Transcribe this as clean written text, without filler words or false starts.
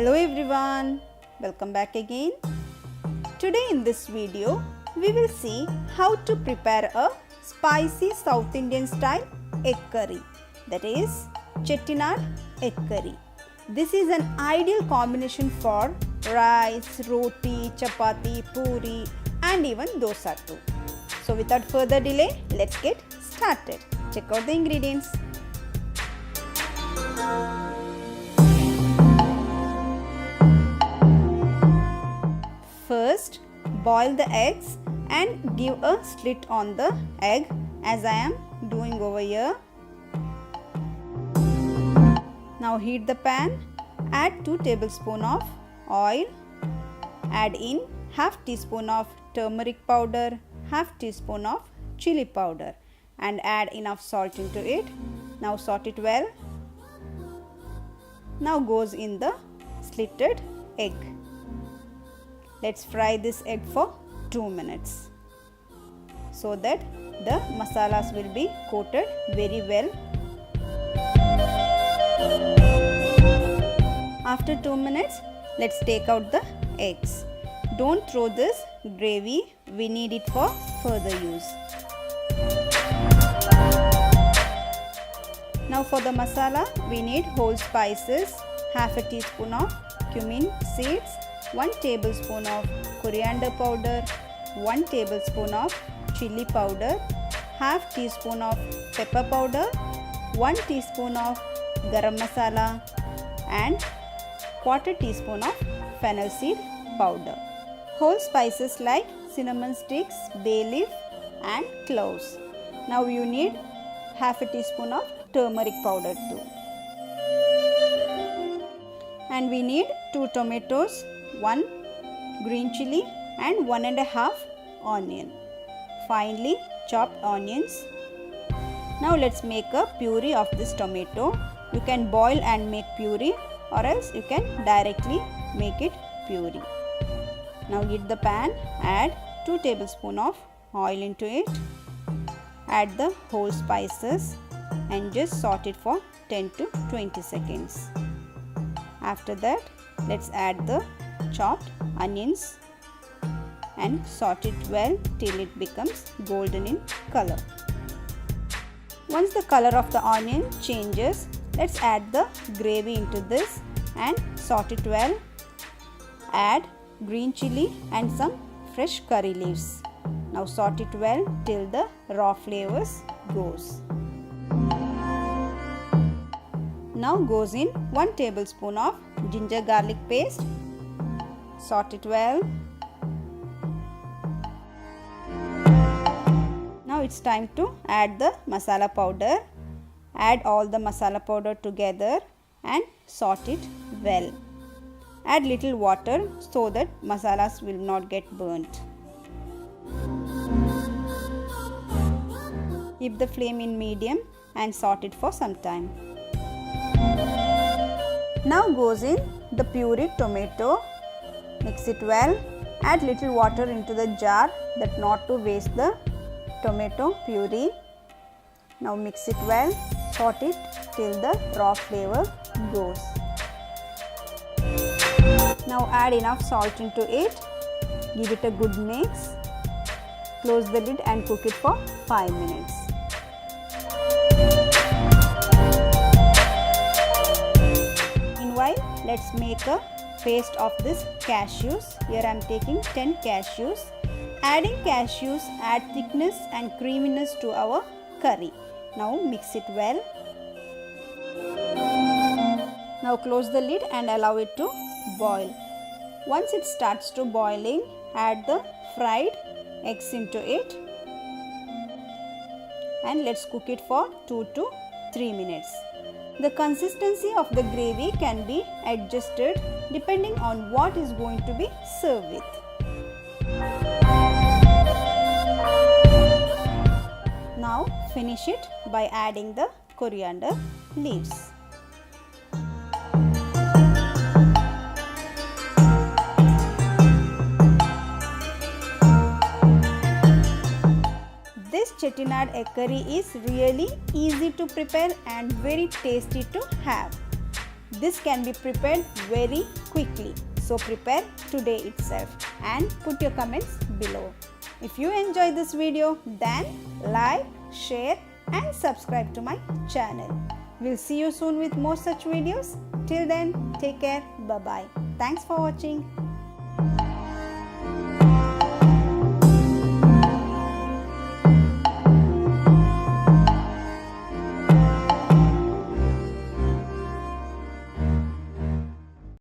Hello everyone, welcome back again. Today in this video, we will see how to prepare a spicy South Indian style egg curry, that is Chettinad egg curry. This is an ideal combination for rice, roti, chapati, puri and even dosa too. So without further delay, let's get started. Check out the ingredients. First, boil the eggs and give a slit on the egg as I am doing over here. Now heat the pan, add 2 tablespoons of oil, add in half teaspoon of turmeric powder, half teaspoon of chili powder and add enough salt into it. Now saute it well. Now goes in the slitted egg. Let's fry this egg for 2 minutes so that the masalas will be coated very well. After 2 minutes, let's take out the eggs. Don't throw this gravy, we need it for further use. Now for the masala, we need whole spices, half a teaspoon of cumin seeds, 1 tablespoon of coriander powder, 1 tablespoon of chili powder, half teaspoon of pepper powder, 1 teaspoon of garam masala and quarter teaspoon of fennel seed powder. Whole spices like cinnamon sticks, bay leaf and cloves. Now you need half a teaspoon of turmeric powder too. And we need 2 tomatoes, 1 green chili and 1½ onion, finely chopped onions. Now let's make a puree of this tomato. You can boil and make puree or else you can directly make it puree. Now heat the pan, add 2 tablespoons of oil into it, add the whole spices and just saute it for 10 to 20 seconds. After that, let's add the chopped onions and saute it well till it becomes golden in color. Once the color of the onion changes, let's add the gravy into this and saute it well. Add green chili and some fresh curry leaves. Now saute it well till the raw flavors goes. Now goes in 1 tablespoon of ginger garlic paste. Saute it well. Now it's time to add the masala powder. Add all the masala powder together and saute it well. Add little water so that masalas will not get burnt. Keep the flame in medium and saute it for some time. Now goes in the pureed tomato. Mix it well. Add little water into the jar that not to waste the tomato puree. Now mix it well. Saute it till the raw flavor goes. Now add enough salt into it. Give it a good mix. Close the lid and cook it for 5 minutes. Meanwhile, let's make a paste of this cashews. Here I am taking 10 cashews. Adding cashews add thickness and creaminess to our curry. Now mix it well. Now close the lid and allow it to boil. Once it starts to boiling, add the fried eggs into it and let's cook it for 2 to 3 minutes. The consistency of the gravy can be adjusted depending on what is going to be served with. Now finish it by adding the coriander leaves. This Chettinad egg curry is really easy to prepare and very tasty to have. This can be prepared very quickly. So prepare today itself and put your comments below. If you enjoyed this video, then like, share and subscribe to my channel. We'll see you soon with more such videos. Till then, take care. Bye-bye. Thanks for watching.